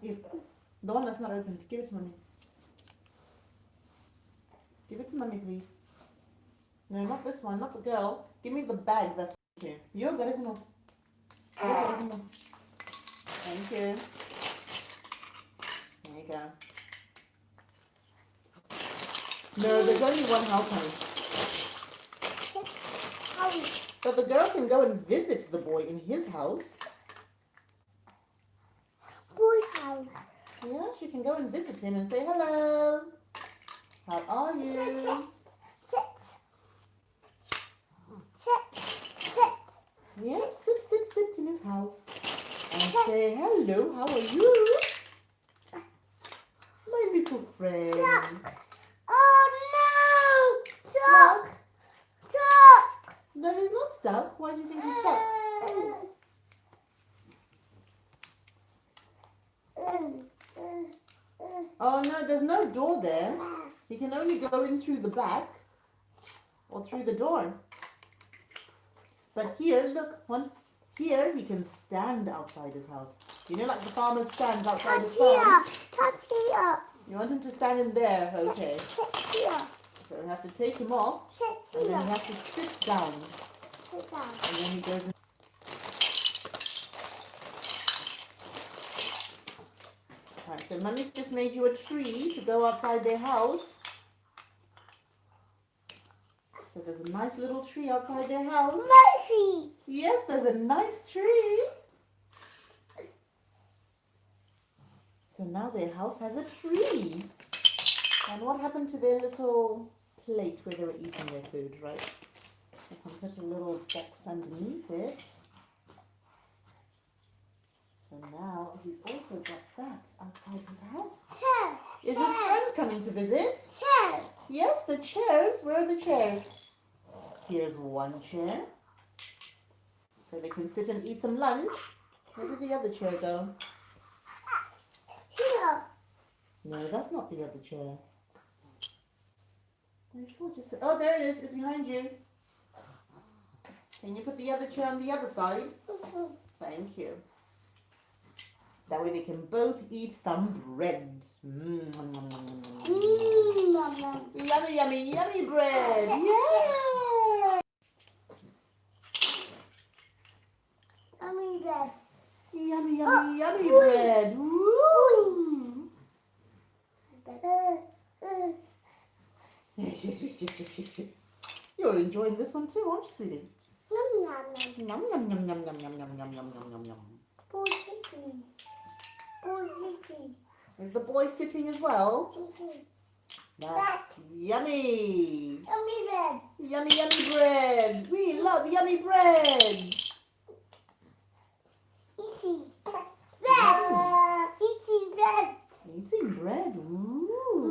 S1: Here. The one that's not opened. Give it to mommy. Give it to mommy, please. No, not this one. Not the girl. Give me the bag that's here. Yo, gotta come on. Thank you. There you go. No, there's only one house, honey. But the girl can go and visit the boy in his house.
S2: Boy house.
S1: Yeah, she can go and visit him and say, hello. How are you?
S2: Sit.
S1: Yes, sit in his house. And say, hello, how are you? My little friend.
S2: Oh no! Stuck!
S1: No, he's not stuck. Why do you think he's stuck? Oh no, there's no door there. He can only go in through the back or through the door. But here, look, here he can stand outside his house. You know, like the farmer stands outside his farm.
S2: Touch here.
S1: You want him to stand in there? Okay.
S2: Sit here.
S1: So we have to take him off. And then he has to sit down. And then he goes in. Alright, so Mummy's just made you a tree to go outside their house. So there's a nice little tree outside their house.
S2: Murphy.
S1: Yes, there's a nice tree. So now their house has a tree. And what happened to their little plate where they were eating their food, right? I can put a little box underneath it. So now he's also got that outside his house.
S2: Chair.
S1: Is his friend coming to visit?
S2: Chair.
S1: Yes, the chairs. Where are the chairs? Here's one chair. So they can sit and eat some lunch. Where did the other chair go?
S2: Here.
S1: No, that's not the other chair. I saw just... Oh, there it is. It's behind you. Can you put the other chair on the other side? Thank you. That way they can both eat some bread. Yummy, yummy, yummy bread. Yeah.
S2: Yummy bread.
S1: Yummy, yummy, yummy bread. Woo. You're enjoying this one too, aren't you, sweetie?
S2: Yum, yum, yum.
S1: Yum, yum, yum, yum, yum, yum, yum, yum, yum, yum, yum, yum.
S2: Boy, sit
S1: Is the boy sitting as well? That's yummy.
S2: Yummy bread.
S1: Yummy, yummy bread. We love yummy bread.
S2: Eating bread. Eating bread.
S1: Eating bread. Ooh.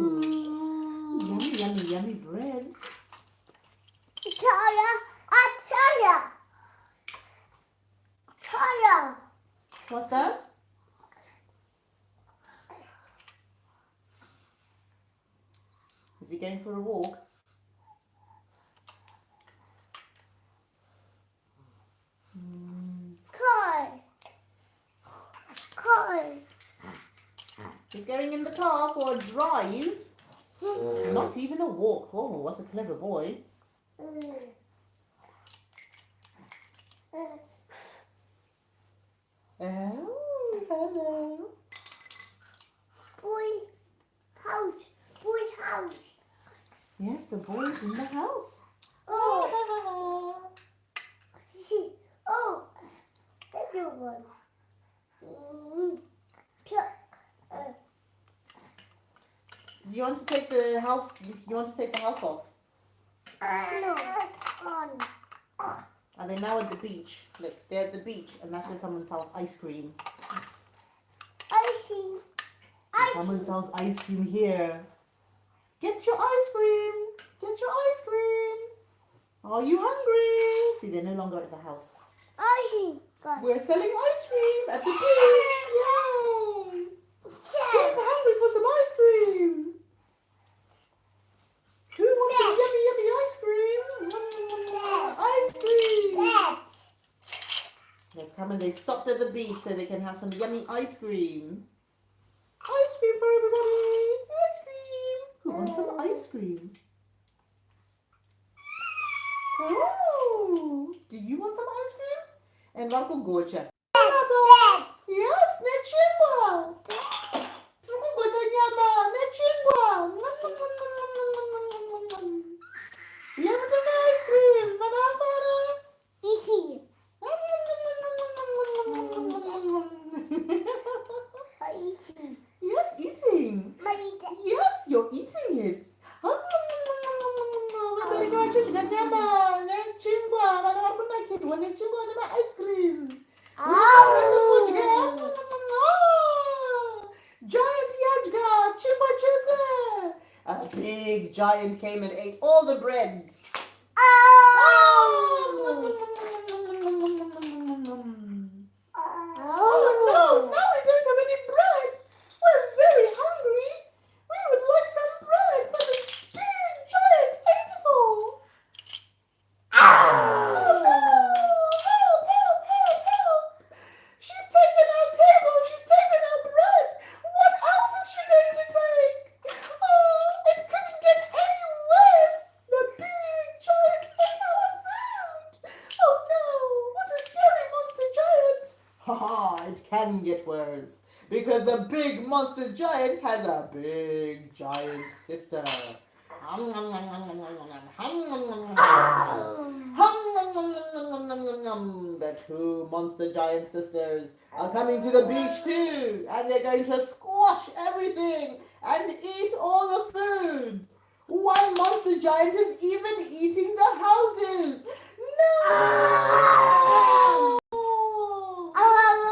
S1: Yummy, yummy, yummy bread.
S2: Tara.
S1: What's that? Is he going for a walk?
S2: Car.
S1: He's going in the car for a drive. Not even a walk. Oh, what a clever boy. Oh, hello.
S2: Boy house. Boy house.
S1: Yes, the boy's in the house.
S2: Oh. Oh. That's the one.
S1: You want to take the house? You want to take the house off?
S2: No. On.
S1: Are they now at the beach? Look, they're at the beach, and that's where someone sells ice cream.
S2: Icing.
S1: Someone sells ice cream here. Get your ice cream. Get your ice cream. Are you hungry? See, they're no longer at the house.
S2: Icing.
S1: We're selling ice cream at the beach. Yay! Who's hungry for some ice cream? Who wants some yummy, yummy ice cream? Ice cream! They've come and they've stopped at the beach so they can have some yummy ice cream. Ice cream for everybody! Ice cream! Who wants some ice cream? Oh! Do you want some ice cream? And Marco Gocha. Yes, nechingwa. Gocha nyama, nechingwa. You want some ice cream, Manafara?
S2: Easy. Eating.
S1: Yes, eating. Yes, you're eating it. Ice cream. Giant Yajga, Chimba Chesa. A big giant came and ate all the bread. Oh no, now we don't have any bread. We're very hungry. We would like some bread, but this big giant ate it all. Oh no! Help, help, help, help! She's taken our table, she's taken our bread. What else is she going to take? Oh, it couldn't get any worse. The big giant ate our food. Oh no, what a scary monster giant. Haha, it can get worse. Because the big monster giant has a big giant sister. The two monster giant sisters are coming to the beach too, and they're going to squash everything and eat all the food. One monster giant is even eating the houses. No!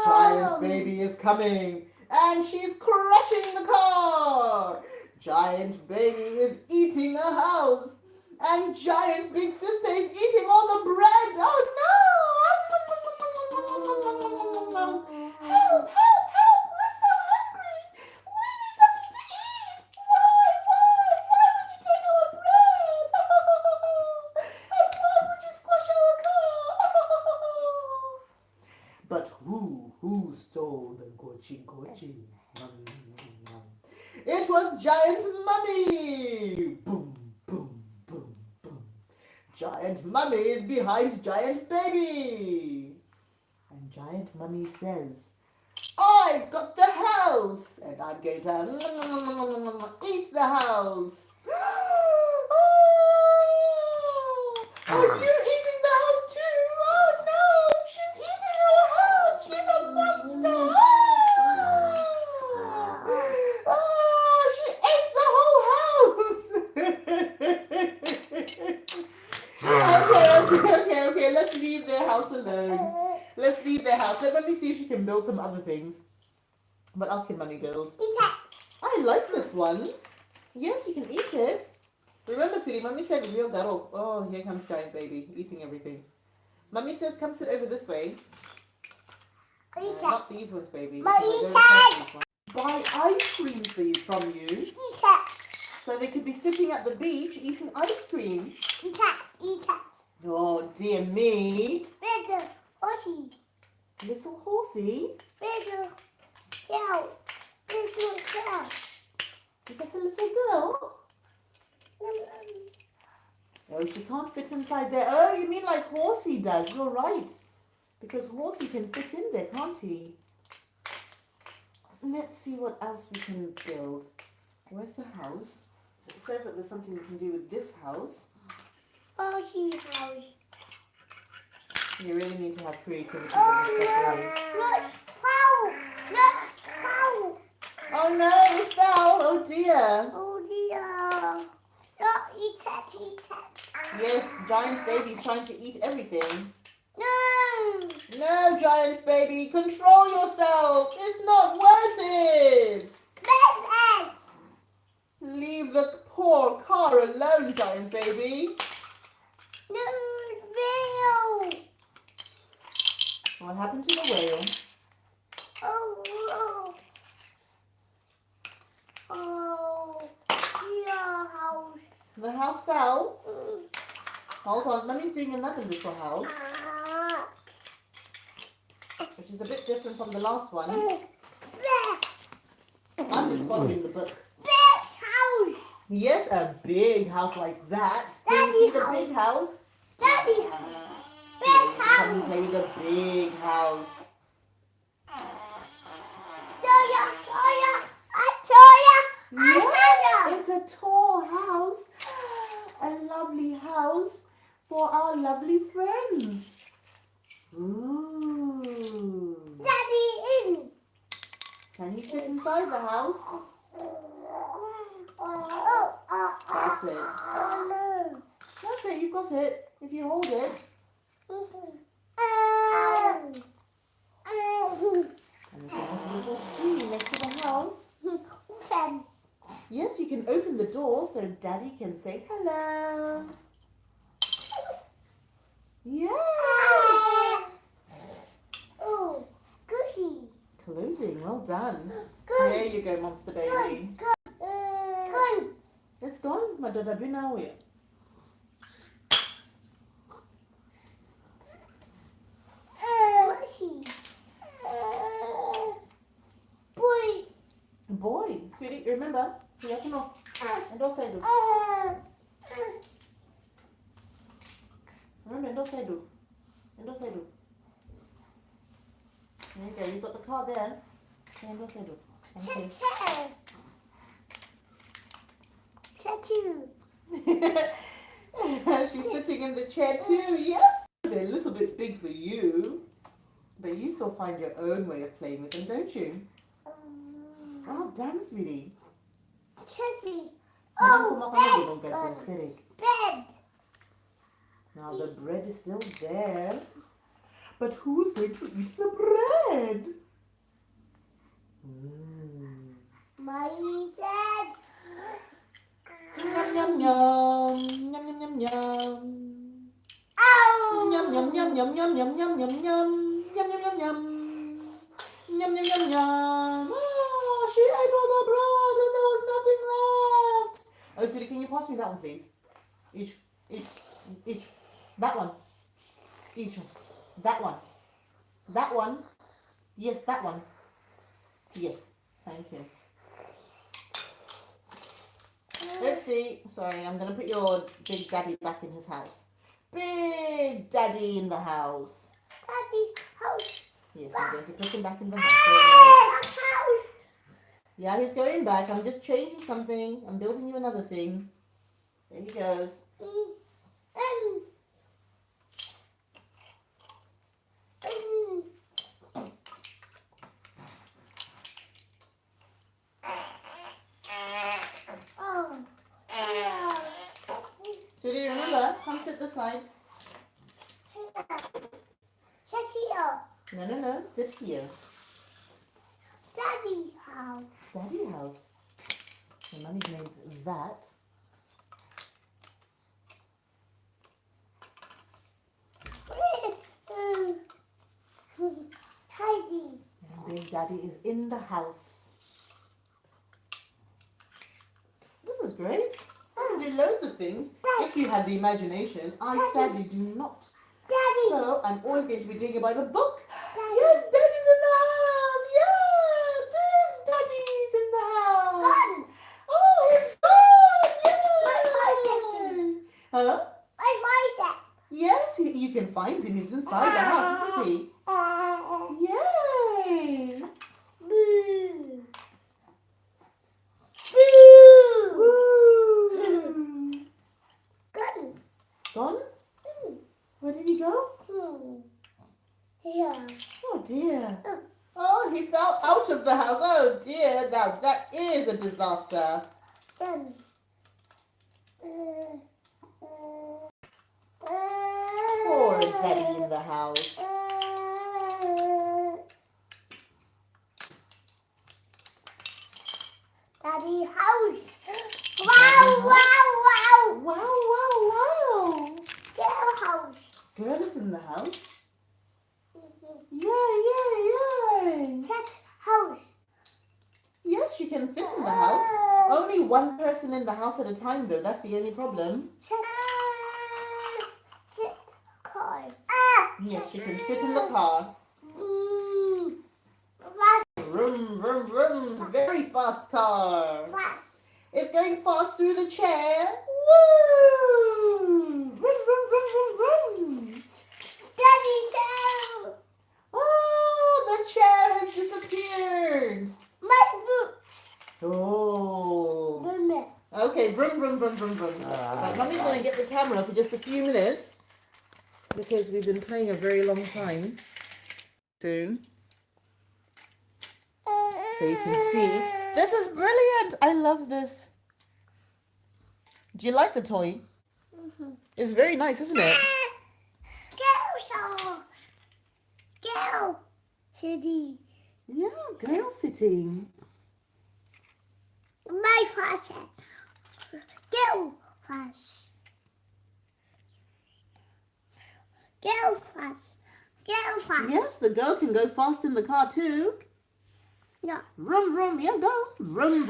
S1: Giant baby is coming, and she's crushing the car. Giant baby is eating a house, and giant big sister is eating all the bread. Oh no! Help, help, help! We're so hungry. We need something to eat. Why would you take our bread? And why would you squash our car? But who stole the gochi gochi? It was Giant Mummy! Boom, boom, boom, boom. Giant Mummy is behind Giant Baby. And Giant Mummy says, I've got the house, and I'm going to eat the house. Oh, are you eating the house too? Oh no, she's eating our house. She's a monster. Let's leave their house. Let Mummy see if she can build some other things. What else can Mummy build? I like this one. Yes, you can eat it. Remember, sweetie, Mummy said real garo. Oh, here comes Giant Baby, eating everything. Mummy says come sit over this way. Not these ones, baby. Buy ice cream for you, from you. So they could be sitting at the beach eating ice cream. Oh, dear me. Little horsey. Is that a little girl? Oh, she can't fit inside there. Oh, you mean like Horsey does. You're right. Because Horsey can fit in there, can't he? Let's see what else we can build. Where's the house? So it says that there's something we can do with this house.
S2: Horsey house.
S1: You really need to have creativity for this stuff, right? Oh no, it fell. Oh dear.
S2: Eat it.
S1: Yes, Giant Baby's trying to eat everything.
S2: No.
S1: No, Giant Baby, control yourself. It's not worth it. Leave the poor car alone, Giant Baby.
S2: No,
S1: What happened to the whale?
S2: Oh, your house.
S1: The house fell. Hold on, Mummy's doing another little house, which is a bit different from the last one. I'm just following the book.
S2: Big house.
S1: Yes, a big house like that. Can you see the big house?
S2: Daddy.
S1: Come and play with the big house. Yeah, it's a tall house. A lovely house for our lovely friends. Ooh.
S2: Daddy in.
S1: Can he fit inside the house? That's it. That's it, you've got it. If you hold it. And there's a little tree next to the house. Yes, you can open the door so Daddy can say hello. Yeah.
S2: Oh, goosey.
S1: Closing, well done.
S2: Good.
S1: There you go, monster baby.
S2: Good.
S1: It's gone, Madada Binawi. Boy, sweetie, remember, you have to know. And don't say do. Remember, and don't say do. And don't say do. There you go, you've got the car there. And don't say do. Okay. She's sitting in the chair too, yes. They're a little bit big for you. But you still find your own way of playing with them, don't you? Well done, sweetie.
S2: Bed.
S1: Now the bread is still there. But who's going to eat the bread?
S2: My dad.
S1: Yum yum yum. Yum yum yum yum.
S2: Oh.
S1: Yum yum yum yum yum yum yum yum yum. Yum yum yum yum. Yum yum yum yum. Oh, she ate all the bread and there was nothing left. Oh, sweetie, can you pass me that one, please? Each. That one. Each one. That one. That one. Yes, that one. Yes. Thank you. Oopsie. Sorry, I'm going to put your Big Daddy back in his house. Big Daddy in the house.
S2: Daddy, house.
S1: Yes, I'm going to put him back in the house.
S2: House.
S1: Yeah, he's going back. I'm just changing something. I'm building you another thing. There he goes. Sweetie, remember, come sit this side. No. Sit here.
S2: Daddy house.
S1: Daddy house. And Mummy's named that.
S2: Tidy.
S1: And Big Daddy is in the house. This is great. I can do loads of things if you had the imagination. I sadly do not.
S2: Daddy.
S1: So I'm always going to be doing it by the book.
S2: Daddy.
S1: Yes, Daddy's in the house. Yeah, Big Daddy's in the house.
S2: Gone.
S1: Oh, he's gone. Yay. Huh?
S2: I find it.
S1: Yes, you can find him. He's inside the house, isn't he? Yay!
S2: Boo. Boo.
S1: Woo!
S2: Gone.
S1: Gone? Where did he go?
S2: Yeah.
S1: Oh dear. Oh, he fell out of the house. Oh dear. Now that is a disaster.
S2: Done.
S1: Poor Daddy in the house.
S2: Daddy house. Wow, wow, wow.
S1: Wow.
S2: Girl house.
S1: Girl is in the house. Yay.
S2: Cat house.
S1: Yes, she can fit in the house. Only one person in the house at a time though. That's the only problem.
S2: Sit car.
S1: Yes, she can sit in the car. Vroom. Very fast car.
S2: Fast.
S1: It's going fast through the chair. Woo! Vroom.
S2: Daddy show.
S1: Oh, the chair has disappeared.
S2: My boots.
S1: Oh.
S2: Mama.
S1: Okay, vroom. Right, Mummy's going to get the camera for just a few minutes because we've been playing a very long time. Soon. So you can see. This is brilliant. I love this. Do you like the toy? It's very nice, isn't it?
S2: Girl. City.
S1: Yeah, girl sitting.
S2: My fashion. Girl fast. Girl fast. Girl fast.
S1: Yes, the girl can go fast in the car too.
S2: No.
S1: Vroom, yeah, go. Vroom.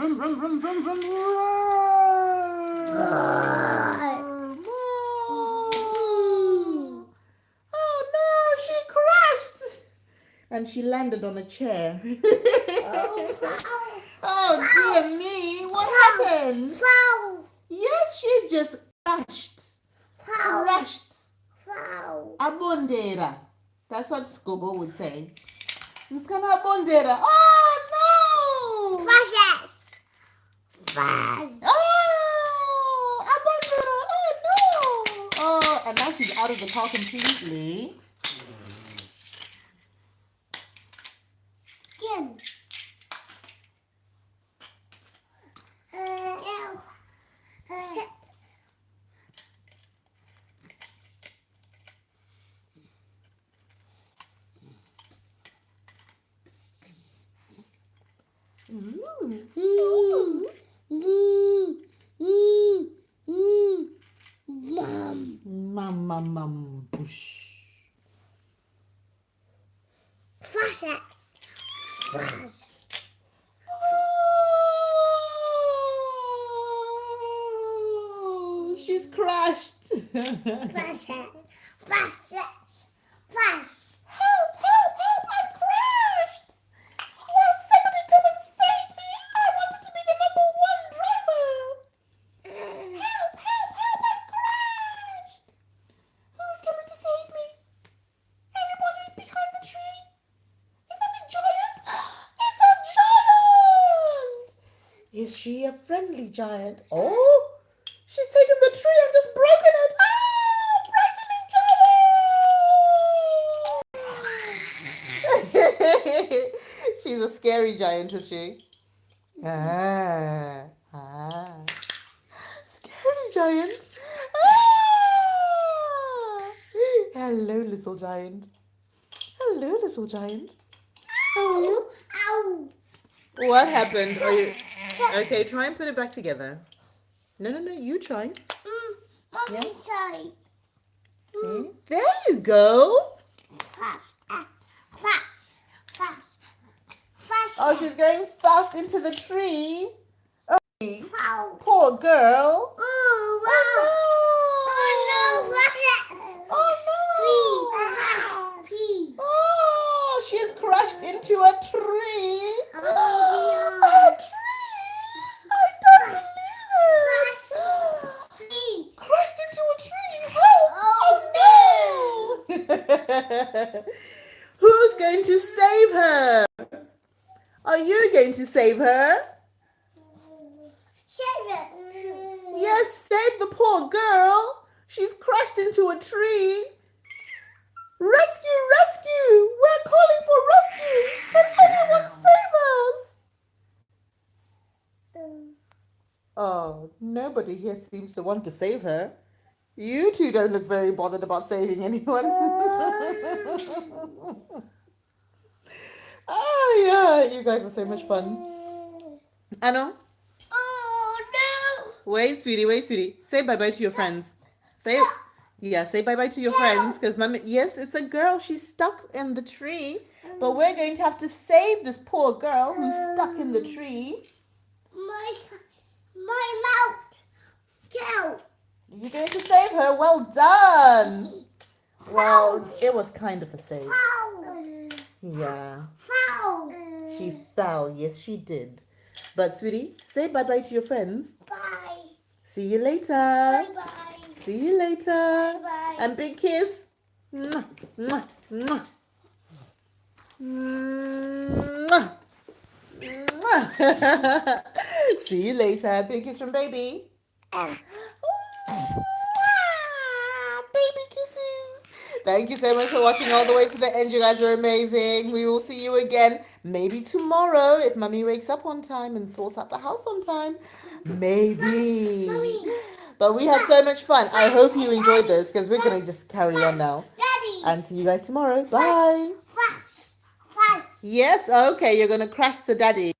S1: Oh no, she crashed. And she landed on a chair. Oh dear me, what happened?
S2: Foul.
S1: Yes, she just crashed. Abondera. That's what Gogo would say. Mskana abondera. Oh no!
S2: Fast.
S1: Oh, abondera. Oh no! Oh, and now she's out of the car completely.
S2: Again. Shit.
S1: Mum. Push.
S2: Fast.
S1: Oh, she's crashed.
S2: Fast.
S1: Help, I've crashed. Will somebody come and save me? I wanted to be the #1 driver. Help, I've crashed. Who's coming to save me? Anybody behind the tree? Is that a giant? It's a giant. Is she a friendly giant? Oh, she's taken the tree and just broken it. Frightening giant. She's a scary giant, is she? Scary giant. Hello, little giant. Hello. Hello, little giant. How are you?
S2: Ow.
S1: What happened? Are you okay? Try and put it back together. No, you try.
S2: Mommy,
S1: Yeah.
S2: sorry.
S1: See? There you go.
S2: Fast. Fast. Fast. Fast.
S1: Oh, she's going fast into the tree.
S2: Ow.
S1: Poor girl.
S2: Oh, wow.
S1: Oh no!
S2: Oh,
S1: Oh no!
S2: Pee.
S1: Oh, she has crashed into a tree.
S2: Oh,
S1: A tree! I don't believe it.
S2: Pee.
S1: Crashed into a tree. Help! Oh no! Who's going to save her? Are you going to save her?
S2: Shave it.
S1: Yes, save the poor girl. She's crashed into a tree. Rescue, rescue! We're calling for rescue! Can anyone save us? Oh, nobody here seems to want to save her. You two don't look very bothered about saving anyone. Oh, yeah, you guys are so much fun. Anna,
S2: Oh, no.
S1: wait, sweetie. Say bye-bye to your friends. Say bye-bye to your friends, because Mummy, yes, it's a girl. She's stuck in the tree, but we're going to have to save this poor girl who's stuck in the tree.
S2: My mouth. Cow.
S1: You're going to save her. Well done. Well, it was kind of a save.
S2: Foul.
S1: Yeah.
S2: Foul.
S1: She fell. Yes, she did. But, sweetie, say bye-bye to your friends.
S2: Bye.
S1: See you later.
S2: Bye-bye.
S1: See you later.
S2: Bye-bye.
S1: And big kiss. Mwah, mwah, mwah. Mwah. Mwah. See you later. Big kiss from baby. Mwah. Baby kisses. Thank you so much for watching all the way to the end. You guys are amazing. We will see you again maybe tomorrow if Mummy wakes up on time and sorts out the house on time. Maybe. But we had so much fun. I hope you enjoyed this because we're going to just carry on now.
S2: Daddy.
S1: And see you guys tomorrow. Bye.
S2: Fast.
S1: Yes, okay. You're going to crash the daddy.